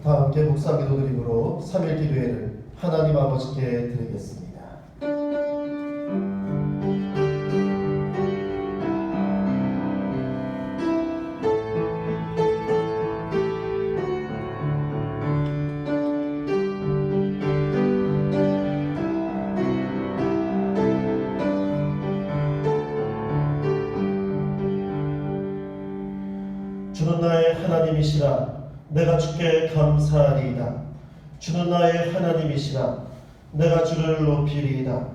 다 함께 묵상기도 드림으로 3일 기도회를 하나님 아버지께 드리겠습니다. 주는 나의 하나님이시라 내가 주께 감사하리이다. 주는 나의 하나님이시라 내가 주를 높이리이다.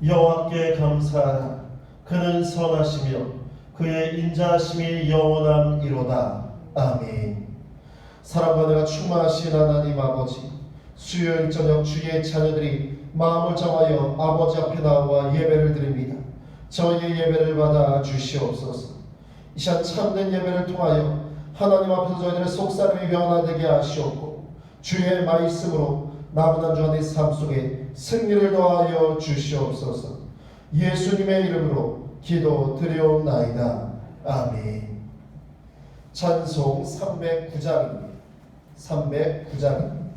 여호와께 감사하라. 그는 선하시며 그의 인자하심이 영원함이로다. 아멘. 사랑과 내가 충만하신 하나님 아버지, 수요일 저녁 주의 자녀들이 마음을 정하여 아버지 앞에 나와 예배를 드립니다. 저희의 예배를 받아 주시옵소서. 이 시간 참된 예배를 통하여 하나님 앞에서 저희들의 속사람이 변화되게 하시옵고 주의 말씀으로 남은 한 주간의 삶 속에 승리를 더하여 주시옵소서. 예수님의 이름으로 기도 드리옵나이다. 아멘. 찬송 309장입니다. 309장입니다.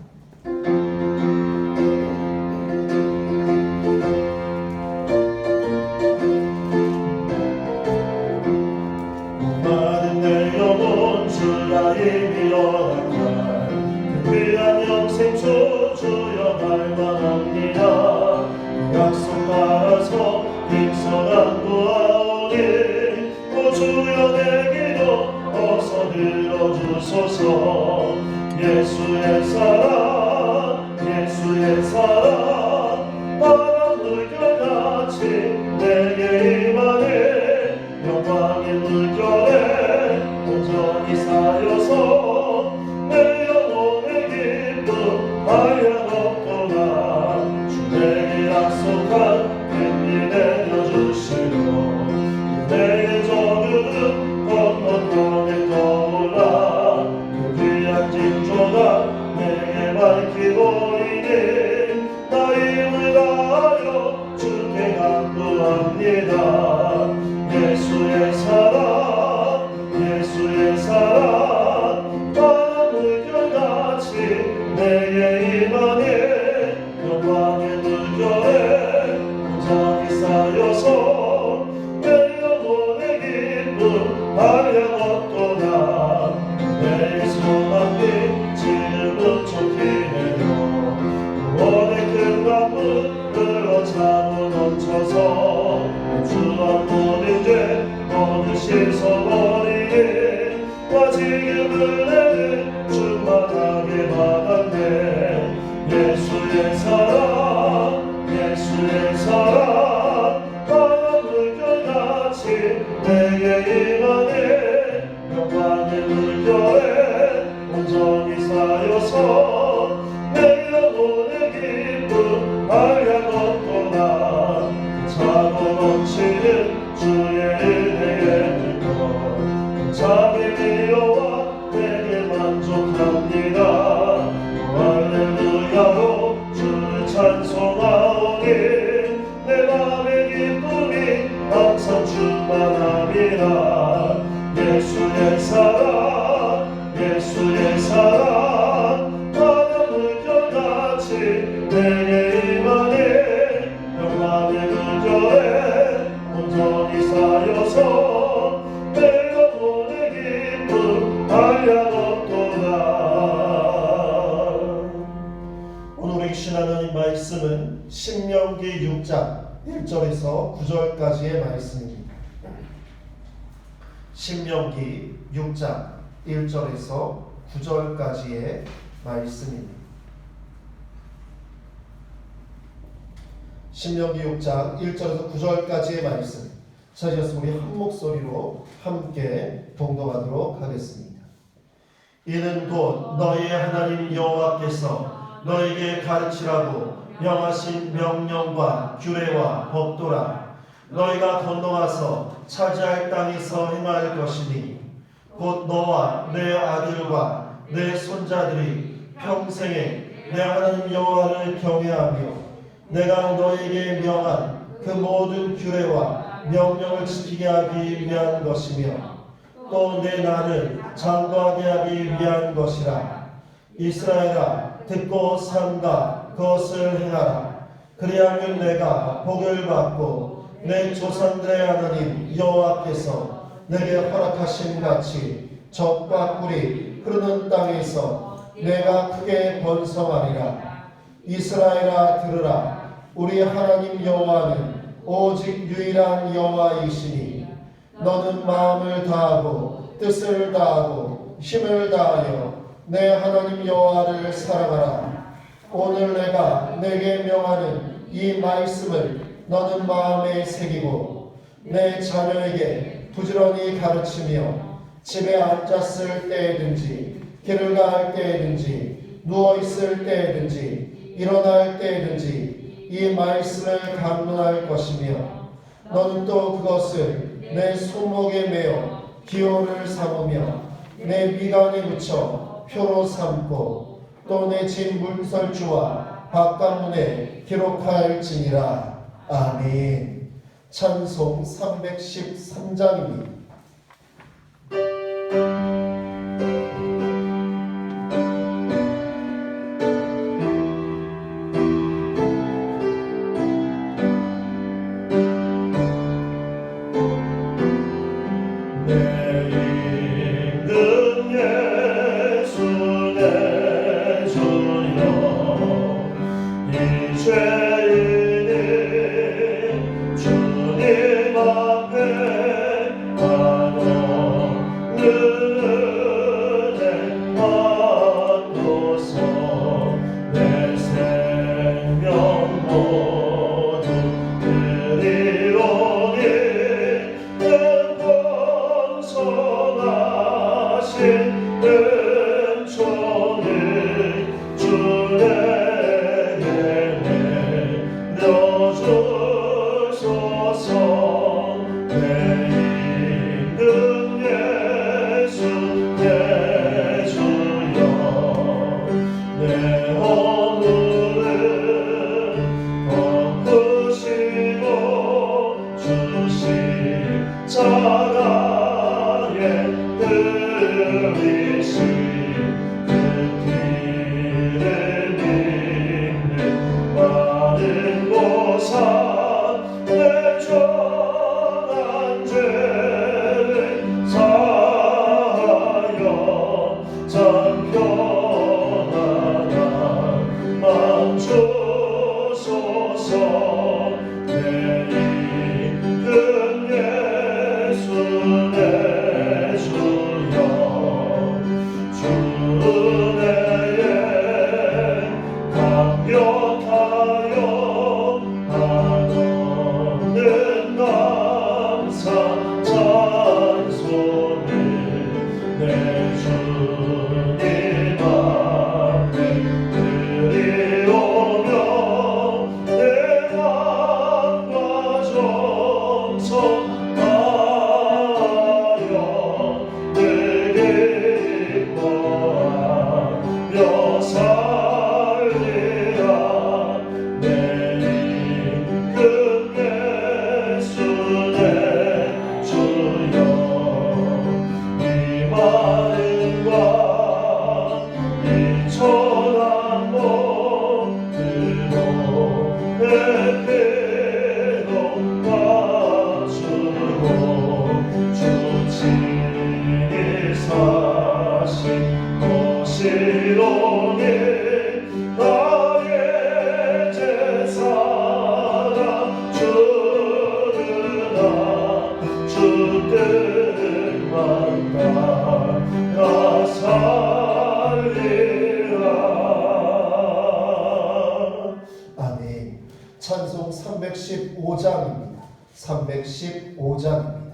예수의 사랑 예수의 사랑 바람 물결같이 내게 임하네. 영광의 물결에 온전히 쌓여서 내 영혼의 기쁨 하야없도다. 주 내게 약속한 빈이 내려주시고 내의 저주는 건너편에 떠올라. 징조가 내게 밝히 보이니 나 힘을 다하여 주께 간구합니다. 예수의 사랑 예수의 사랑 바람 물결같이 내게 임하네. 영광의 물결에 온전히 쌓여서 내 영혼의 기쁨 하야없도다. 내 소망이 지름은 좁히 내려 구원의 큰 강물로 차고 넘쳐서 주 앞모든 죄 모두 씻어버리니 나 지금을 내는 충만하게 받았네. 예수의 사랑 예수의 사랑 바람 물결같이 내게 임하네. 영광의 물결에 온전히 쌓여서 내 영혼의 기쁨 하야없도다. 차고 넘치는 주의 은혜의 물결 자비미여와 내게 만족합니다. 할렐루야로 주를 찬송하오니 내 맘의 기쁨이 항상 충만함이라. 예수의 사랑 예수의 사랑 바람 물결같이 내게 임하네. 영광의 물결에 온전히 쌓여서 내 영혼의 기쁨 하야없도다. 오늘 우리 주신 하나님 말씀은 신명기 6장 1절에서 9절까지의 말씀입니다. 신명기 6장 1절에서 9절까지의 말씀입니다. 신명기 6장 1절에서 9절까지의 말씀 찾으셨으면 우리 한 목소리로 함께 봉독하도록 하겠습니다. 이는 곧 너희의 하나님 여호와께서 너희에게 가르치라고 명하신 명령과 규례와 법도라. 너희가 건너와서 차지할 땅에서 행할 것이니 곧 너와 내 아들과 내 손자들이 평생에 내 하나님 여호와를 경외하며 내가 너희에게 명한 그 모든 규례와 명령을 지키게 하기 위한 것이며 또 내 날을 장구하게 하기 위한 것이라. 이스라엘아 듣고 삼가 그것을 행하라. 그리하면 내가 복을 받고 내 조상들의 하나님 여호와께서 내게 허락하신 같이 적과 꿀이 흐르는 땅에서 내가 크게 번성하리라. 이스라엘아 들으라. 우리 하나님 여호와는 오직 유일한 여호와이시니 너는 마음을 다하고 뜻을 다하고 힘을 다하여 내 하나님 여호와를 사랑하라. 오늘 내가 내게 명하는 이 말씀을 너는 마음에 새기고 내 자녀에게 부지런히 가르치며 집에 앉았을 때든지 길을 가할 때든지 누워있을 때든지 일어날 때든지 이 말씀을 강론할 것이며 너는 또 그것을 내 손목에 매어 기호를 삼으며 내 미간에 붙여 표로 삼고 또 내 집 문설주와 바깥문에 기록할지니라. 아멘. 찬송 313장입니다. 찬송 315장입니다. 315장입니다.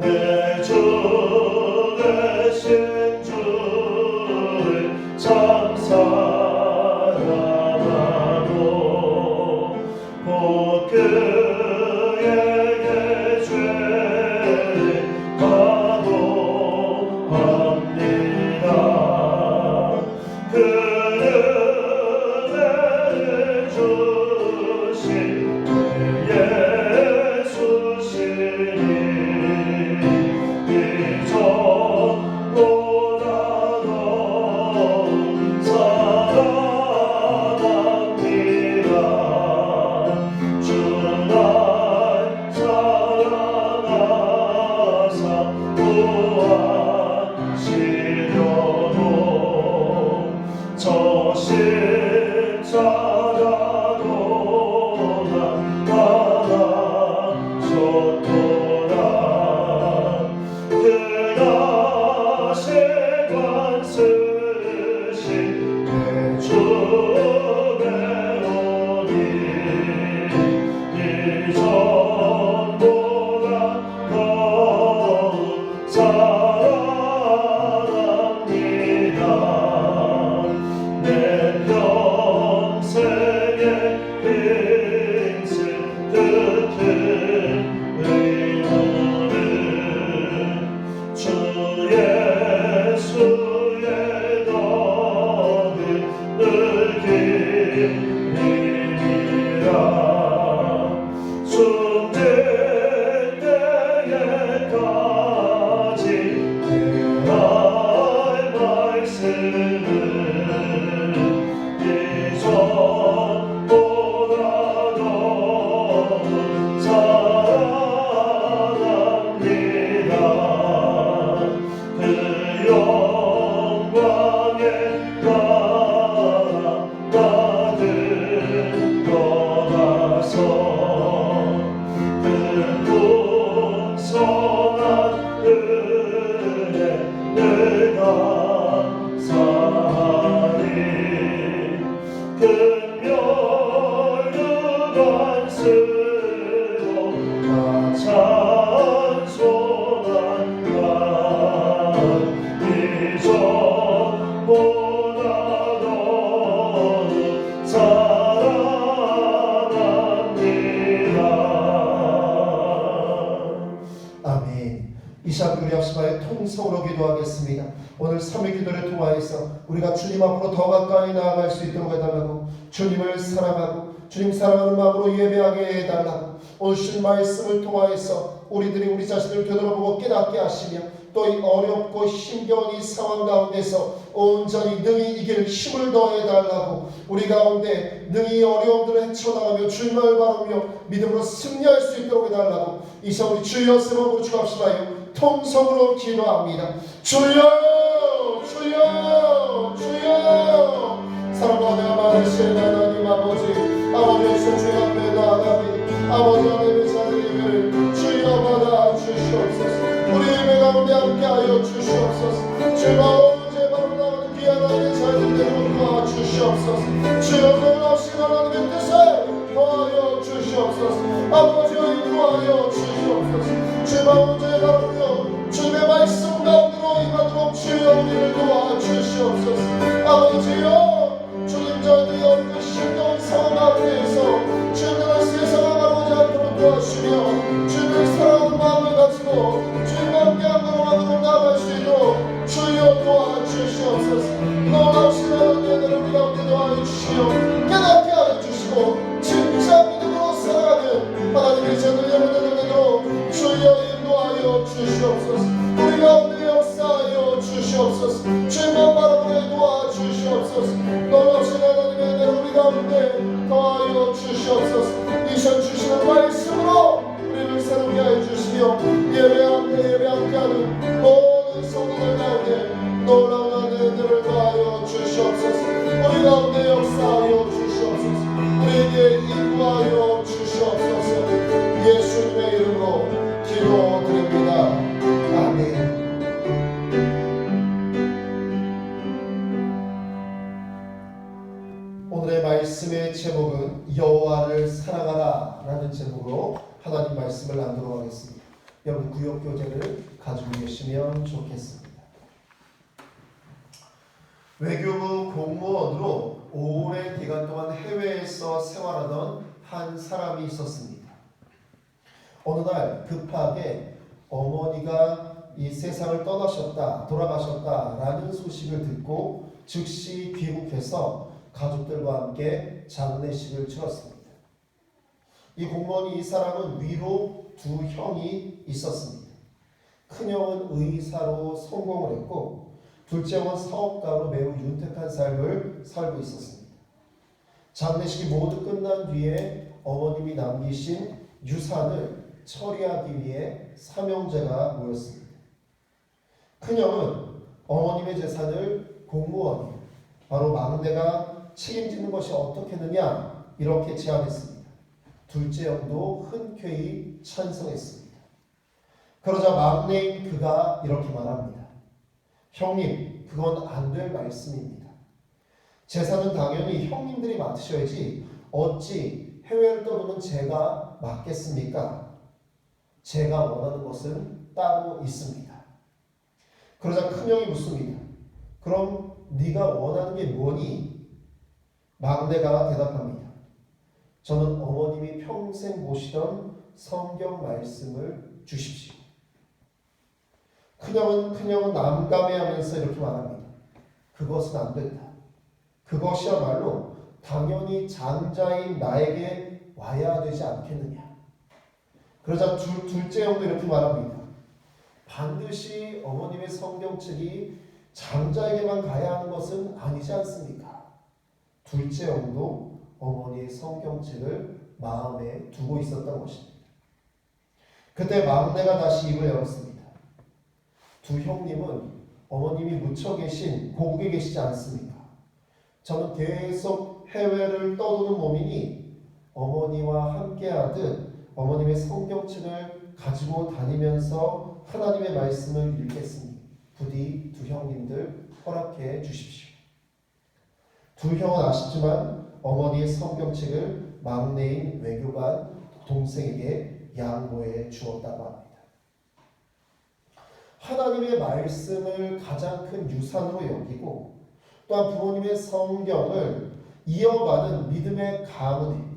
내 주 되신 주를 참 사랑하고 곧 그에게 죄를 가도합니다. 숨질 때에까지 내 말씀을 이전보다 더 사랑합니다. 그 영광에 가득 떠나서 그 풍성한 은혜 늘 감사하리. 금멸류관 쓰고 나 찬송한다. 이전보다 더욱 사랑합니다. 아멘. 이 시간 우리 합심하여 통성으로 기도하겠습니다. 오늘 3일 기도를 통하여서 우리가 주님 앞으로 더 가까이 나아갈 수 있도록 해달라고, 주님을 사랑하고 주님 사랑하는 마음으로 예배하게 해달라고, 오늘 주신 말씀을 통하여서 우리들이 우리 자신을 되돌아보고 깨닫게 하시며 또 이 어렵고 힘겨운 이 상황 가운데서 온전히 능히 이길 힘을 더해달라고, 우리 가운데 능히 어려움들을 헤쳐나가며 주님을 바라며 믿음으로 승리할 수 있도록 해달라고, 이 시간 우리 주여 세 번 부르시고 합시다요. 통성으로 기도합니다. 주여 주여 주여. 사랑하는 많으신 하나님 아버지, 아버지의 주님 앞에 나아갑니다. 아버지 하나님의 자녀님을 주여 받아 주시옵소서. 우리 예배 가운데 함께하여 주시옵소서. 주여 어제 바로 나오는 귀한 하나님의 자녀들을 도와주시옵소서. 주여 놀라우신 하나님의 뜻을 도와여 주시옵소서. 아버지여 인도하여 주시옵소서. 주여 어제 바로 주님의 말씀 가운데로 임하도록 주여 우리를 도와주시옵소서. 아버지여 주님 저희들이 어렵고 힘겨운 상황 가운데에서 주님의 세상을 바라보지 않도록 도와주시며 주님의 사랑하는 마음을 가지고 주님과 함께한 걸음으로 나아갈 수 있도록 주여 도와주시옵소서. 놀라우신 하나님의 우리 가운데 도와주시며 깨닫게 하여 주시고 진짜 믿음으로 살아가는 하나님의 자녀 여러분들에게도 주여 인도하여 주시옵소서. 우리 가운데 역사하여 주시옵소서. 주님만 바라보게 도와주시옵소서. 놀라우신 하나님의 은혜를 우리 가운데 더하여 주시옵소서. 이 시간 주시는 말씀으로 우리를 새롭게 하여 주시며 예배 함께하는 모든 성도들 가운데 놀라운 은혜들을 더하여 주시옵소서. 우리 가운데 역사하여 주시옵소서. 우리에게 인도하여 주시옵소서. 예수님의 이름으로 기도드립니다. 아멘. 오늘의 말씀의 제목은 여호와를 사랑하라 라는 제목으로 하나님 말씀을 나누도록 하겠습니다. 여러분 구역교재를 가지고 계시면 좋겠습니다. 외교부 공무원으로 오랜 기간 동안 해외에서 생활하던 한 사람이 있었습니다. 어느 날 급하게 어머니가 이 세상을 돌아가셨다라는 소식을 듣고 즉시 귀국해서 가족들과 함께 장례식을 치렀습니다. 이 공무원이 이 사람은 위로 두 형이 있었습니다. 큰형은 의사로 성공을 했고 둘째 형은 사업가로 매우 윤택한 삶을 살고 있었습니다. 장례식이 모두 끝난 뒤에 어머님이 남기신 유산을 처리하기 위해 삼형제가 모였습니다. 큰형은 어머님의 재산을 공무원이 바로 막내가 책임지는 것이 어떻겠느냐 이렇게 제안했습니다. 둘째 형도 흔쾌히 찬성했습니다. 그러자 막내인 그가 이렇게 말합니다. 형님, 그건 안 될 말씀입니다. 재산은 당연히 형님들이 맡으셔야지 어찌 해외를 떠도는 제가 맡겠습니까? 제가 원하는 것은 따로 있습니다. 그러자 큰형이 묻습니다. 그럼 네가 원하는 게 뭐니? 막내가 대답합니다. 저는 어머님이 평생 모시던 성경 말씀을 주십시오. 큰형은 난감해하면서 이렇게 말합니다. 그것은 안 된다. 그것이야말로 당연히 장자인 나에게 와야 되지 않겠느냐. 그러자 둘째 형도 이렇게 말합니다. 반드시 어머님의 성경책이 장자에게만 가야 하는 것은 아니지 않습니까? 둘째 형도 어머니의 성경책을 마음에 두고 있었던 것입니다. 그때 막내가 다시 입을 열었습니다. 두 형님은 어머님이 묻혀 계신 고국에 계시지 않습니까? 저는 계속 해외를 떠도는 몸이니 어머니와 함께하듯 어머님의 성경책을 가지고 다니면서 하나님의 말씀을 읽겠으니 부디 두 형님들 허락해 주십시오. 두 형은 아쉽지만 어머니의 성경책을 막내인 외교관 동생에게 양보해 주었다고 합니다. 하나님의 말씀을 가장 큰 유산으로 여기고 또한 부모님의 성경을 이어가는 믿음의 가문에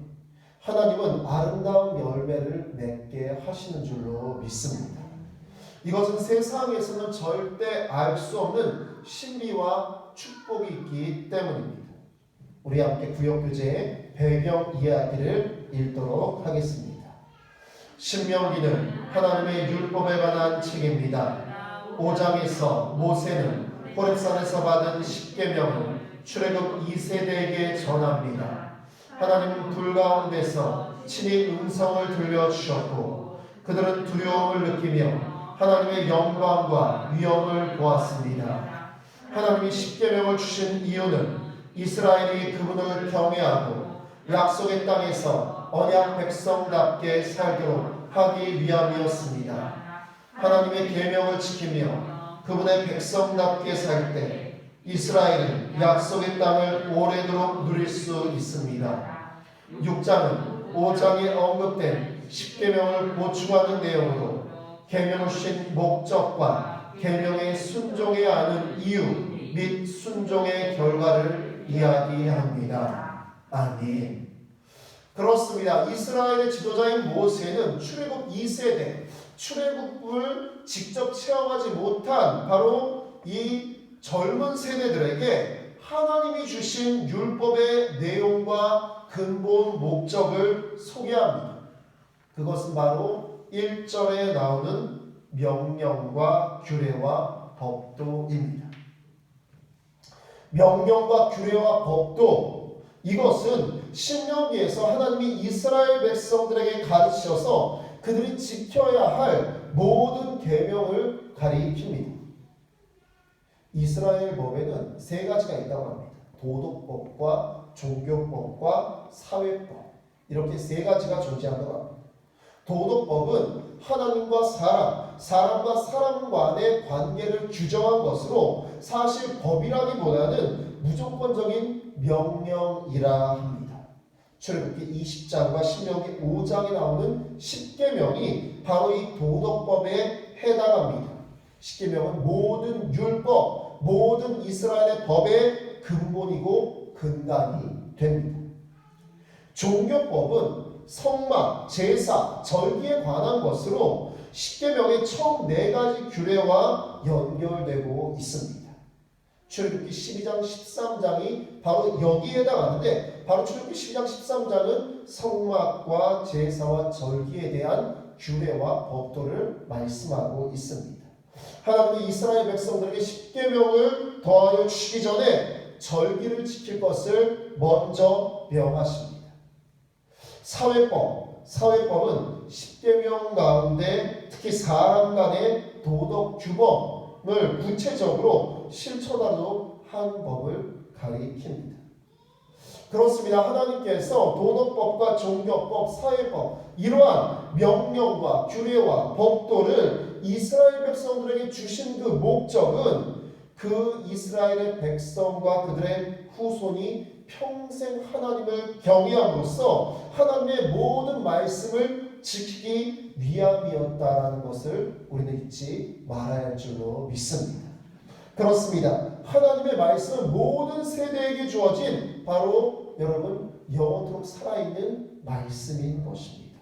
하나님은 아름다운 열매를 맺게 하시는 줄로 믿습니다. 이것은 세상에서는 절대 알 수 없는 신비와 축복이 있기 때문입니다. 우리 함께 구역교재의 배경 이야기를 읽도록 하겠습니다. 신명기는 하나님의 율법에 관한 책입니다. 5장에서 모세는 호렙산에서 받은 십계명을 출애굽 2세대에게 전합니다. 하나님은 불 가운데서 친히 음성을 들려주셨고 그들은 두려움을 느끼며 하나님의 영광과 위엄을 보았습니다. 하나님이 십계명을 주신 이유는 이스라엘이 그분을 경외하고 약속의 땅에서 언약 백성답게 살도록 하기 위함이었습니다. 하나님의 계명을 지키며 그분의 백성답게 살 때 이스라엘은 약속의 땅을 오래도록 누릴 수 있습니다. 6장은 5장에 언급된 십계명을 보충하는 내용으로 계명을 주신 목적과 계명에 순종해야 하는 이유 및 순종의 결과를 이야기합니다. 아멘. 그렇습니다. 이스라엘의 지도자인 모세는 출애굽 2세대, 출애굽을 직접 체험하지 못한 바로 이 젊은 세대들에게 하나님이 주신 율법의 내용과 근본 목적을 소개합니다. 그것은 바로 1절에 나오는 명령과 규례와 법도입니다. 명령과 규례와 법도, 이것은 신명기에서 하나님이 이스라엘 백성들에게 가르치셔서 그들이 지켜야 할 모든 계명을 가리킵니다. 이스라엘 법에는 세 가지가 있다고 합니다. 도덕법과 종교법과 사회법, 이렇게 세 가지가 존재한다고 합니다. 도덕법은 하나님과 사람과 사람 간의 관계를 규정한 것으로 사실 법이라기보다는 무조건적인 명령이라 합니다. 출애굽기 20장과 신명기 5장에 나오는 십계명이 바로 이 도덕법에 해당합니다. 십계명은 모든 율법, 모든 이스라엘의 법의 근본이고 근간이 됩니다. 종교법은 성막, 제사, 절기에 관한 것으로 십계명의 총 4가지 규례와 연결되고 있습니다. 출애굽기 12장, 13장이 바로 여기에 해당하는데 바로 출애굽기 12장, 13장은 성막과 제사와 절기에 대한 규례와 법도를 말씀하고 있습니다. 하나님이 이스라엘 백성들에게 십계명을 더하여 주시기 전에 절기를 지킬 것을 먼저 명하십니다. 사회법은 십계명 가운데 특히 사람 간의 도덕 규범을 구체적으로 실천하도록 한 법을 가리킵니다. 그렇습니다. 하나님께서 도덕법과 종교법, 사회법, 이러한 명령과 규례와 법도를 이스라엘 백성들에게 주신 그 목적은 그 이스라엘의 백성과 그들의 후손이 평생 하나님을 경외함으로써 하나님의 모든 말씀을 지키기 위함이었다라는 것을 우리는 잊지 말아야 할 줄로 믿습니다. 그렇습니다. 하나님의 말씀은 모든 세대에게 주어진 바로 여러분 영원토록 살아있는 말씀인 것입니다.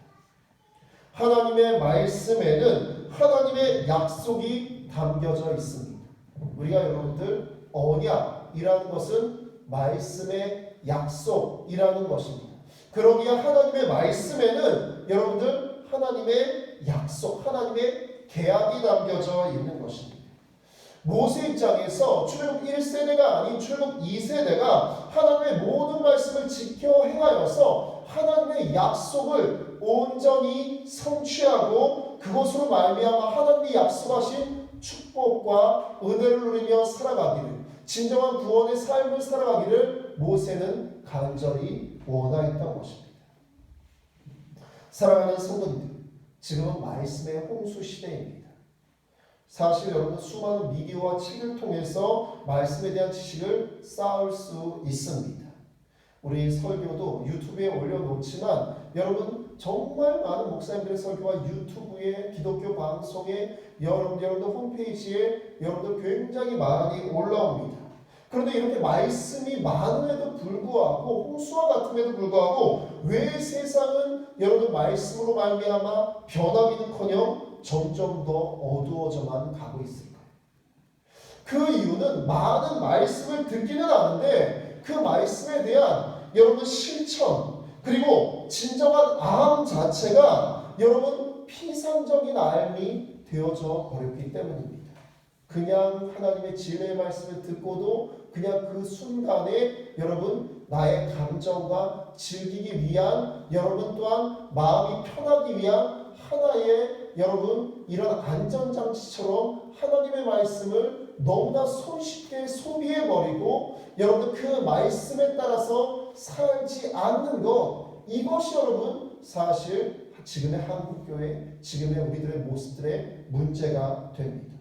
하나님의 말씀에는 하나님의 약속이 담겨져 있습니다. 우리가 여러분들 언약이라는 것은 말씀의 약속이라는 것입니다. 그러기에 하나님의 말씀에는 여러분들 하나님의 약속, 하나님의 계약이 담겨져 있는 것입니다. 모세 입장에서 출애굽 1세대가 아닌 출애굽 2세대가 하나님의 모든 말씀을 지켜 행하여서 하나님의 약속을 온전히 성취하고 그것으로 말미암아 하나님이 약속하신 축복과 은혜를 누리며 살아가기를, 진정한 구원의 삶을 살아가기를 모세는 간절히 원하였던 것입니다. 사랑하는 성도님들, 지금은 말씀의 홍수 시대입니다. 사실 여러분 수많은 미디어와 책을 통해서 말씀에 대한 지식을 쌓을 수 있습니다. 우리 설교도 유튜브에 올려놓지만 여러분 정말 많은 목사님들의 설교와 유튜브에 기독교 방송에 여러분들 홈페이지에 여러분들 굉장히 많이 올라옵니다. 그런데 이렇게 말씀이 많음에도 불구하고 홍수와 같음에도 불구하고 왜 세상은 여러분 말씀으로 말미암아 변하기는커녕 점점 더 어두워져만 가고 있을까요? 그 이유는 많은 말씀을 듣기는 하는데 그 말씀에 대한 여러분 실천 그리고 진정한 앙 자체가 여러분 피상적인 삶이 되어져 버렸기 때문입니다. 그냥 하나님의 진리의 말씀을 듣고도 그냥 그 순간에 여러분 나의 감정과 즐기기 위한 여러분 또한 마음이 편하기 위한 하나의 여러분 이런 안전장치처럼 하나님의 말씀을 너무나 손쉽게 소비해버리고 여러분 그 말씀에 따라서 살지 않는 것, 이것이 여러분 사실 지금의 한국교회, 지금의 우리들의 모습들의 문제가 됩니다.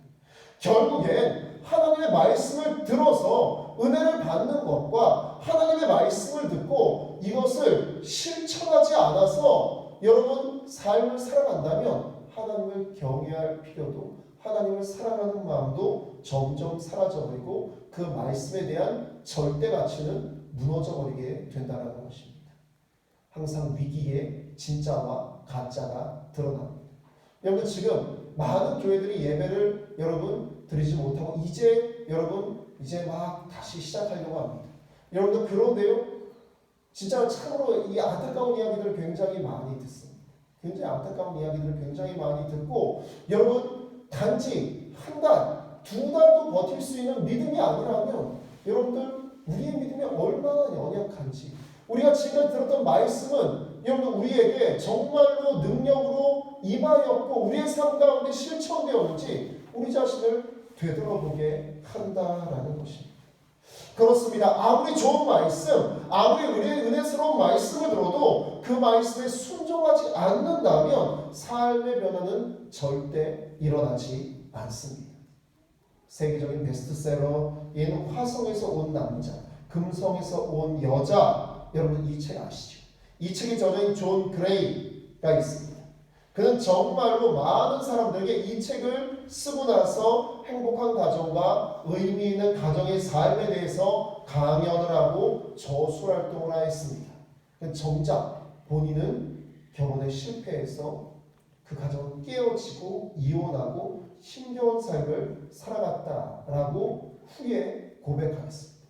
결국엔 하나님의 말씀을 들어서 은혜를 받는 것과 하나님의 말씀을 듣고 이것을 실천하지 않아서 여러분 삶을 살아간다면 하나님을 경외할 필요도, 하나님을 사랑하는 마음도 점점 사라져버리고 그 말씀에 대한 절대 가치는 무너져버리게 된다는 것입니다. 항상 위기에 진짜와 가짜가 드러납니다. 여러분 지금 많은 교회들이 예배를 여러분 드리지 못하고 이제 막 다시 시작하려고 합니다. 여러분들 그런데요, 진짜 참으로 이 안타까운 이야기들을 굉장히 많이 듣습니다. 굉장히 안타까운 이야기들을 굉장히 많이 듣고 여러분 단지 한 달, 두 달도 버틸 수 있는 믿음이 아니라면 여러분들 우리의 믿음이 얼마나 연약한지, 우리가 지금까지 들었던 말씀은 여러분 우리에게 정말로 능력으로 임하였고 우리의 삶 가운데 실천되었는지 우리 자신을 되돌아보게 한다라는 것입니다. 그렇습니다. 아무리 좋은 말씀, 아무리 은혜스러운 말씀을 들어도 그 말씀에 순종하지 않는다면 삶의 변화는 절대 일어나지 않습니다. 세계적인 베스트셀러인 화성에서 온 남자, 금성에서 온 여자, 여러분 이 책 아시죠? 이 책의 저자인 존 그레이가 있습니다. 그는 정말로 많은 사람들에게 이 책을 쓰고 나서 행복한 가정과 의미 있는 가정의 삶에 대해서 강연을 하고 저술 활동을 하였습니다. 정작 본인은 결혼에 실패해서 그 가정은 깨어지고 이혼하고 힘겨운 삶을 살아갔다라고 후에 고백하였습니다.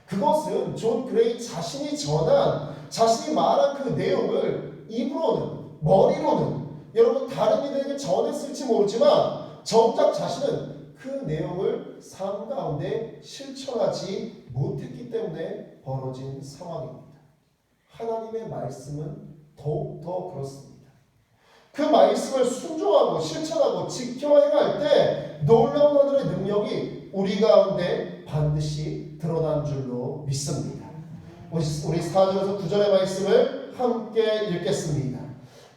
그것은 존 그레이 자신이 전한, 자신이 말한 그 내용을 입으로는, 머리로는 여러분 다른 이들에게 전했을지 모르지만 정작 자신은 그 내용을 삶 가운데 실천하지 못했기 때문에 벌어진 상황입니다. 하나님의 말씀은 더욱더 그렇습니다. 그 말씀을 순종하고 실천하고 지켜 행할 때 놀라운 하늘의 능력이 우리 가운데 반드시 드러난 줄로 믿습니다. 우리 4절에서 9절의 말씀을 함께 읽겠습니다.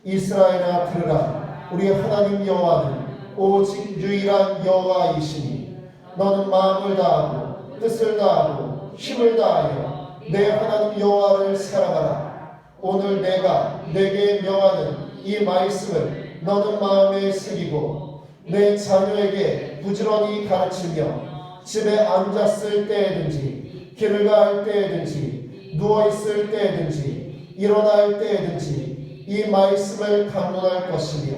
이스라엘아 들으라. 우리 하나님 여호와는 오직 유일한 여호와이시니 너는 마음을 다하고 뜻을 다하고 힘을 다하여 내 하나님 여호와를 사랑하라. 오늘 내가 내게 명하는 이 말씀을 너는 마음에 새기고 내 자녀에게 부지런히 가르치며 집에 앉았을 때에든지 길을 갈 때에든지 누워있을 때에든지 일어날 때에든지 이 말씀을 강론할 것이며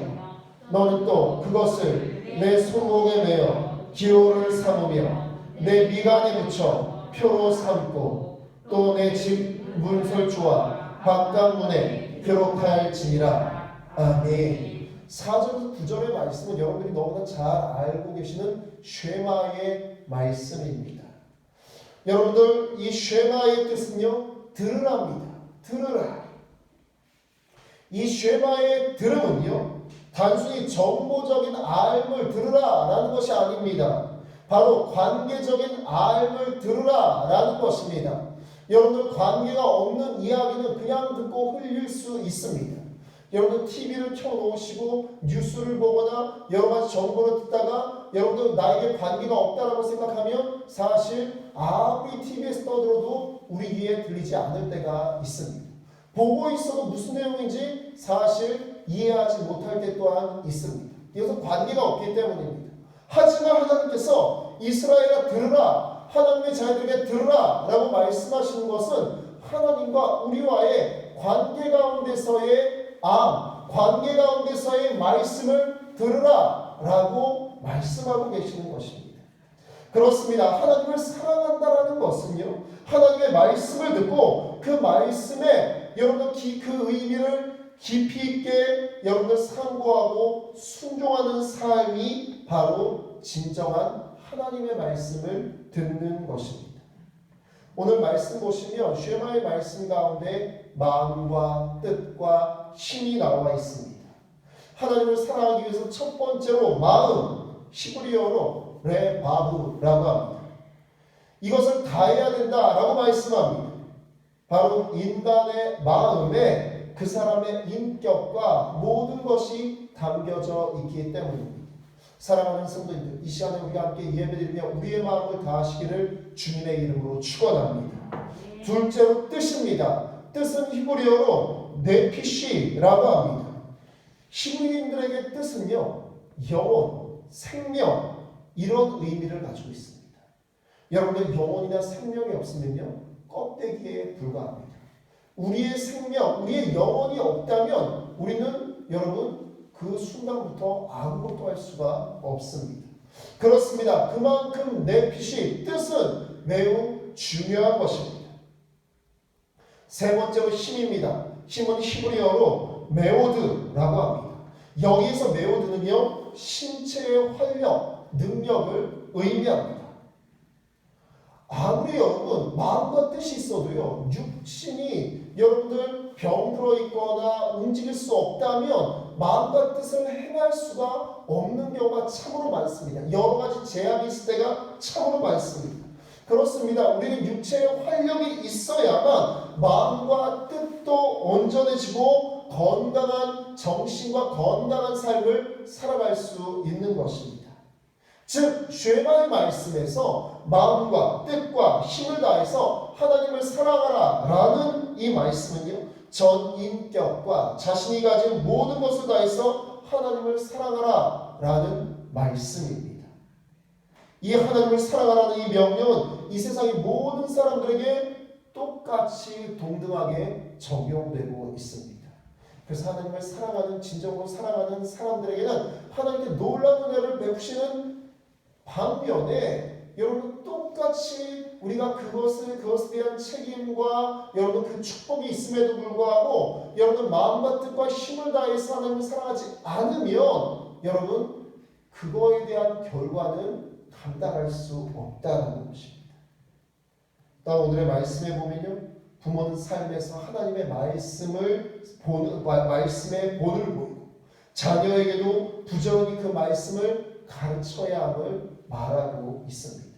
너는 또 그것을 내 손목에 매어 기호를 삼으며 내 미간에 붙여 표로 삼고 또 내 집 문설주와 바깥문에 기록할지니라. 아멘. 4절에서 9절의 말씀은 여러분들이 너무나 잘 알고 계시는 쉐마의 말씀입니다. 여러분들 이 쉐마의 뜻은요, 들으랍니다. 들으라. 이 쉐마의 들음은요, 단순히 정보적인 알을 들으라 라는 것이 아닙니다. 바로 관계적인 알을 들으라 라는 것입니다. 여러분들 관계가 없는 이야기는 그냥 듣고 흘릴 수 있습니다. 여러분들 TV를 켜놓으시고 뉴스를 보거나 여러 가지 정보를 듣다가 여러분들 나에게 관계가 없다라고 생각하면 사실 아무리 TV에서 떠들어도 우리 귀에 들리지 않을 때가 있습니다. 보고 있어도 무슨 내용인지 사실 이해하지 못할 때 또한 있습니다. 이것은 관계가 없기 때문입니다. 하지만 하나님께서 이스라엘아 들으라, 하나님의 자녀들에게 들으라 라고 말씀하시는 것은 하나님과 우리와의 관계 가운데서의 관계 가운데서의 말씀을 들으라 라고 말씀하고 계시는 것입니다. 그렇습니다. 하나님을 사랑한다라는 것은요, 하나님의 말씀을 듣고 그 말씀에 여러분들 그 의미를 깊이 있게 여러분들 상고하고 순종하는 삶이 바로 진정한 하나님의 말씀을 듣는 것입니다. 오늘 말씀 보시면 쉐마의 말씀 가운데 마음과 뜻과 힘이 나와 있습니다. 하나님을 사랑하기 위해서 첫 번째로 마음, 히브리어로 레바브라고 합니다. 이것을 다해야 된다라고 말씀합니다. 바로 인간의 마음에 그 사람의 인격과 모든 것이 담겨져 있기 때문입니다. 사랑하는 성도님들, 이 시간에 우리가 함께 예배드리며 우리의 마음을 다하시기를 주님의 이름으로 축원합니다. 둘째로 뜻입니다. 뜻은 히브리어로 네피시라고 합니다. 히브리인들에게 뜻은요, 영혼, 생명 이런 의미를 가지고 있습니다. 여러분들 영혼이나 생명이 없으면요, 껍데기에 불과합니다. 우리의 생명, 우리의 영혼이 없다면 우리는 여러분 그 순간부터 아무것도 할 수가 없습니다. 그렇습니다. 그만큼 네피시, 뜻은 매우 중요한 것입니다. 세 번째로 힘입니다. 힘은 히브리어로 메오드라고 합니다. 여기에서 메오드는요, 신체의 활력, 능력을 의미합니다. 아무리 여러분 마음과 뜻이 있어도요, 육신이 여러분들 병들어 있거나 움직일 수 없다면 마음과 뜻을 행할 수가 없는 경우가 참으로 많습니다. 여러 가지 제약이 있을 때가 참으로 많습니다. 그렇습니다. 우리는 육체의 활력이 있어야만 마음과 뜻도 온전해지고 건강한 정신과 건강한 삶을 살아갈 수 있는 것입니다. 즉 쉐마의 말씀에서 마음과 뜻과 힘을 다해서 하나님을 사랑하라 라는 이 말씀은요, 전 인격과 자신이 가진 모든 것을 다해서 하나님을 사랑하라 라는 말씀입니다. 이 하나님을 사랑하라는 이 명령은 이 세상의 모든 사람들에게 똑같이 동등하게 적용되고 있습니다. 그래서 하나님을 사랑하는, 진정으로 사랑하는 사람들에게는 하나님께 놀라운 은혜를 베푸시는 반면에 여러분 똑같이 우리가 그것에 대한 책임과 여러분 그 축복이 있음에도 불구하고 여러분 마음과 뜻과 힘을 다해서 하나님을 사랑하지 않으면 여러분 그거에 대한 결과는 감당할 수 없다는 것입니다. 또 오늘의 말씀에 보면요, 부모는 삶에서 하나님의 말씀의 본을 보이고 자녀에게도 부지런히 그 말씀을 가르쳐야 함을 말하고 있습니다.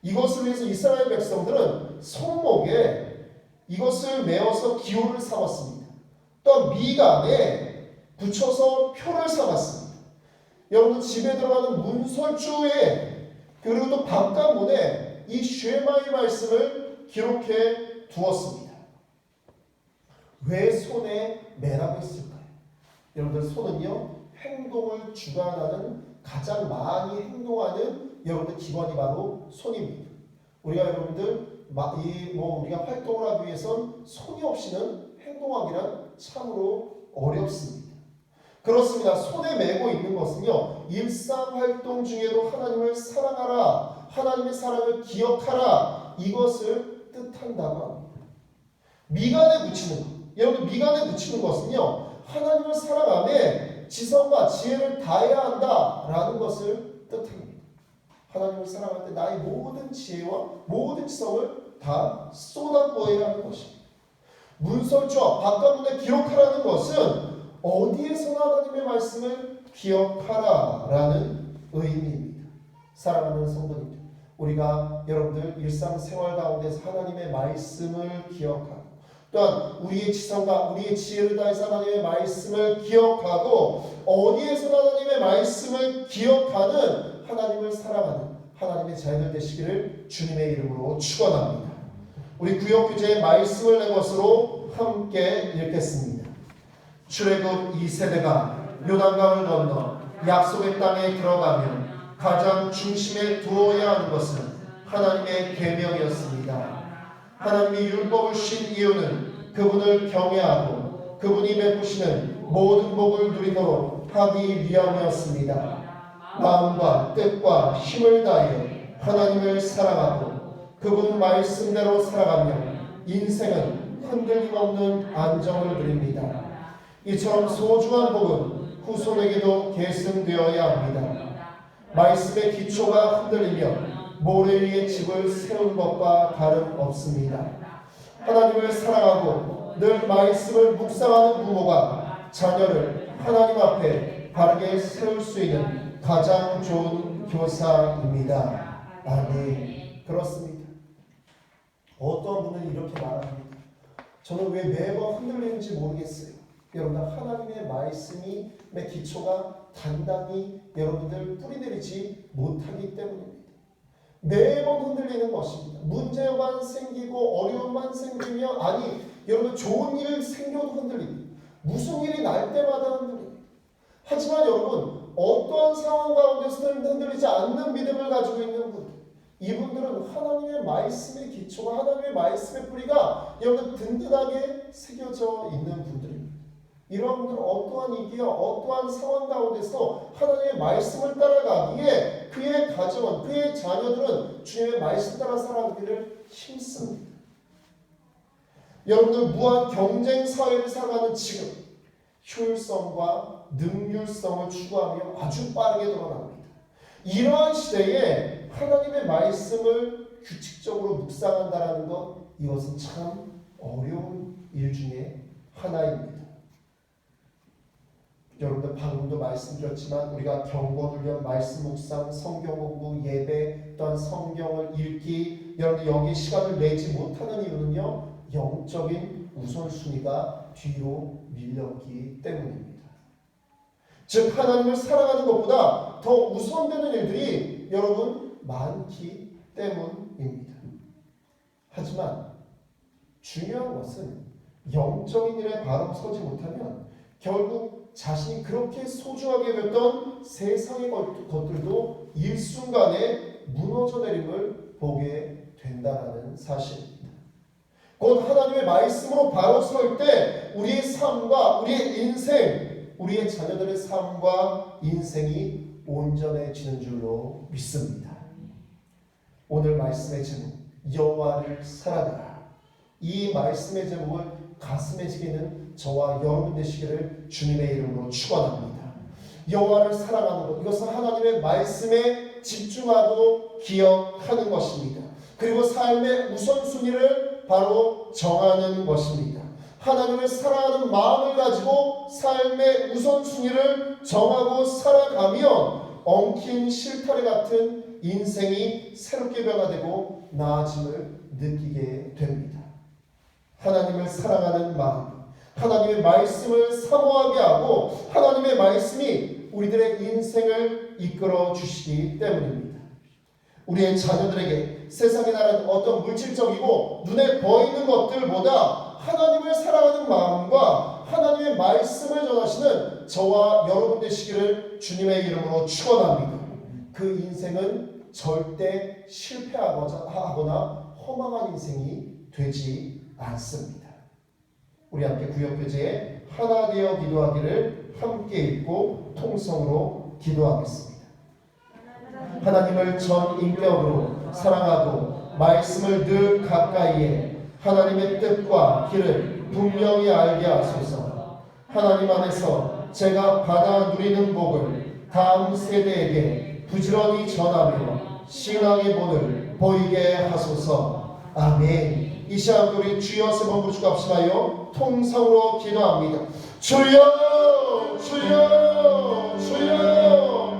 이것을 위해서 이스라엘 백성들은 손목에 이것을 메어서 기호를 삼았습니다. 또 미간에 붙여서 표를 삼았습니다. 여러분 집에 들어가는 문설주에 그리고 또 바깥문에 이 쉐마의 말씀을 기록해 두었습니다. 왜 손에 매라고 했을까요? 여러분들 손은요, 행동을 주관하는 가장 많이 행동하는 여러분들 기관이 바로 손입니다. 우리가 여러분들 우리가 활동을 하기 위해선 손이 없이는 행동하기란 참으로 어렵습니다. 그렇습니다. 손에 메고 있는 것은요, 일상 활동 중에도 하나님을 사랑하라, 하나님의 사랑을 기억하라, 이것을 뜻한다고 합니다. 미간에 붙이는 것. 여러분, 미간에 붙이는 것은요, 하나님을 사랑하며 지성과 지혜를 다해야 한다라는 것을 뜻합니다. 하나님을 사랑할 때 나의 모든 지혜와 모든 지성을 다 쏟아부어야 하는 것입니다. 문설주와 바깥문에 기록하라는 것은 어디에서나 하나님의 말씀을 기억하라라는 의미입니다. 사랑하는 성도님들, 우리가 여러분들 일상생활 가운데서 하나님의 말씀을 기억하고 또한 우리의 지성과 우리의 지혜를 다해서 하나님의 말씀을 기억하고 어디에서나 하나님의 말씀을 기억하는 하나님을 사랑하는 하나님의 자녀들 되시기를 주님의 이름으로 축원합니다. 우리 구역규제의 말씀을 내 것으로 함께 읽겠습니다. 출애굽 2세대가 요단강을 건너 약속의 땅에 들어가면 가장 중심에 두어야 하는 것은 하나님의 계명이었습니다. 하나님이 율법을 주신 이유는 그분을 경외하고 그분이 베푸시는 모든 복을 누리도록 하기 위함이었습니다. 마음과 뜻과 힘을 다하여 하나님을 사랑하고 그분 말씀대로 살아가며 인생은 흔들림 없는 안정을 누립니다. 이처럼 소중한 복은 후손에게도 계승되어야 합니다. 말씀의 기초가 흔들리며 모래 위에 집을 세운 것과 다름없습니다. 하나님을 사랑하고 늘 말씀을 묵상하는 부모가 자녀를 하나님 앞에 바르게 세울 수 있는 가장 좋은 교사입니다. 아멘. 그렇습니다. 어떤 분은 이렇게 말합니다. 저는 왜 매번 흔들리는지 모르겠어요. 여러분, 하나님의 말씀이 내 기초가 단단히 여러분들 뿌리내리지 못하기 때문입니다. 매번 흔들리는 것입니다. 문제만 생기고 어려움만 생기면 여러분 좋은 일 생겨도 흔들립니다. 무슨 일이 날 때마다 흔들립니다. 하지만 여러분 어떠한 상황 가운데서는 흔들리지 않는 믿음을 가지고 있는 분들, 이분들은 하나님의 말씀의 기초가 하나님의 말씀의 뿌리가 여러분 든든하게 새겨져 있는 분들입니다. 이런 분들은 어떠한 위기와 어떠한 상황 가운데서 하나님의 말씀을 따라가기에 그의 가정은 그의 자녀들은 주님의 말씀 따라 살아가기를 힘씁니다. 여러분들 무한 경쟁 사회를 살아가는 지금 효율성과 능률성을 추구하며 아주 빠르게 돌아갑니다. 이러한 시대에 하나님의 말씀을 규칙적으로 묵상한다는 것, 이것은 참 어려운 일 중에 하나입니다. 여러분들 방금도 말씀드렸지만 우리가 경건훈련, 말씀 묵상, 성경 공부, 예배, 또한 성경을 읽기, 여러분들 여기 시간을 내지 못하는 이유는요, 영적인 우선순위가 뒤로 밀렸기 때문입니다. 즉 하나님을 사랑하는 것보다 더 우선되는 일들이 여러분 많기 때문입니다. 하지만 중요한 것은 영적인 일에 바로 서지 못하면 결국 자신이 그렇게 소중하게 여겼던 세상의 것들도 일순간에 무너져 내림을 보게 된다는 사실입니다. 곧 하나님의 말씀으로 바로 설 때 우리의 삶과 우리의 인생, 우리의 자녀들의 삶과 인생이 온전해지는 줄로 믿습니다. 오늘 말씀의 제목, 여호와를 사랑하라. 이 말씀의 제목을 가슴에 새기는 저와 여러분 되시기를 주님의 이름으로 축원합니다. 여호와를 사랑하는 것, 이것은 하나님의 말씀에 집중하고 기억하는 것입니다. 그리고 삶의 우선순위를 바로 정하는 것입니다. 하나님을 사랑하는 마음을 가지고 삶의 우선순위를 정하고 살아가면 엉킨 실타래 같은 인생이 새롭게 변화되고 나아짐을 느끼게 됩니다. 하나님을 사랑하는 마음, 하나님의 말씀을 사모하게 하고 하나님의 말씀이 우리들의 인생을 이끌어 주시기 때문입니다. 우리의 자녀들에게 세상에 나는 어떤 물질적이고 눈에 보이는 것들보다 하나님을 사랑하는 마음과 하나님의 말씀을 전하시는 저와 여러분 되시기를 주님의 이름으로 축원합니다. 그 인생은 절대 실패하거나 허망한 인생이 되지 않습니다. 우리 함께 구역교제에 하나 되어 기도하기를 함께 읽고 통성으로 기도하겠습니다. 하나님을 전 인격으로 사랑하고 말씀을 늘 가까이에 하나님의 뜻과 길을 분명히 알게 하소서. 하나님 안에서 제가 받아 누리는 복을 다음 세대에게 부지런히 전하며 신앙의 본을 보이게 하소서. 아멘. 이 시간 우리 주여 세 번 부르시고 합시다요. 통성으로 기도합니다. 주여 주여 주여.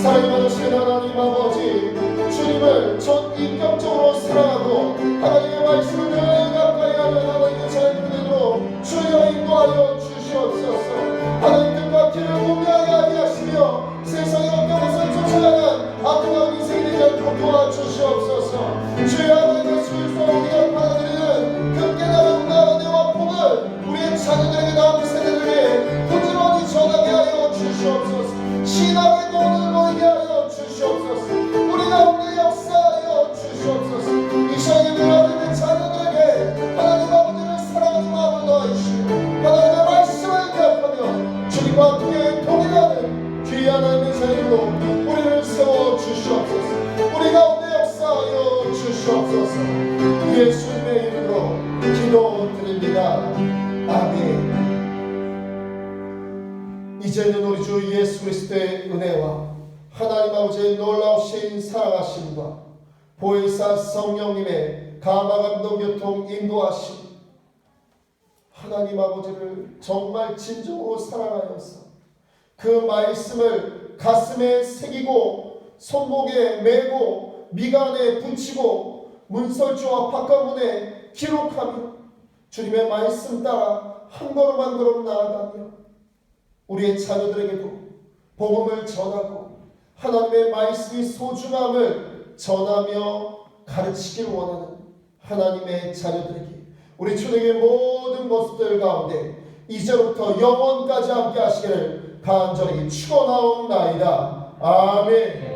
사랑이 많으신 하나님 아버지, 주님을 전 인격적으로 사랑하고 하나님의 말씀을 늘 가까이 하는 하나님의 자녀들에도 주여 인도하여 주시옵소서. 하나님 뜻과 길을 분명히 알게 하시며 세상의 어떤 것을 쫓아가는 악한 인생이 되지 않도록 도와주시옵소서. 주여 하나님 예수 그리스도 우리가 받아들이는 그 깨달음과 은혜와 복을 우리의 자녀들에게 다음 세대들에게 부지런히 전하게 하여 주시옵소서. 신앙의 돈을 모이게 하여 주시옵소서. 우리 가운데 역사하여 주시옵소서. 이 시간 예배를 하는 자녀들에게 하나님 아버지를 사랑하는 마음을 더하시고 하나님의 말씀을 기억하며 주님과 함께 동행하는 귀한 하나님의 자녀로 우리를 세워 주시옵소서. 우리 가운데 역사하여 주시옵소서. 예수님의 이름으로 기도드립니다. 아멘. 이제는 우리 주 예수 그리스도의 은혜와 하나님 아버지의 놀라우신 사랑하심과 보혜사 성령님의 감화감동 교통 인도하심, 하나님 아버지를 정말 진정으로 사랑하여서 그 말씀을 가슴에 새기고 손목에 메고 미간에 붙이고 문설주와 바깥문에 기록하며 주님의 말씀 따라 한 걸음 한 걸음 나아가며 우리의 자녀들에게도 복음을 전하고 하나님의 말씀이 소중함을 전하며 가르치길 원하는 하나님의 자녀들에게 우리 초대교회 모든 모습들 가운데 이제부터 영원까지 함께 하시기를 간절히 축원하옵나이다. 아멘.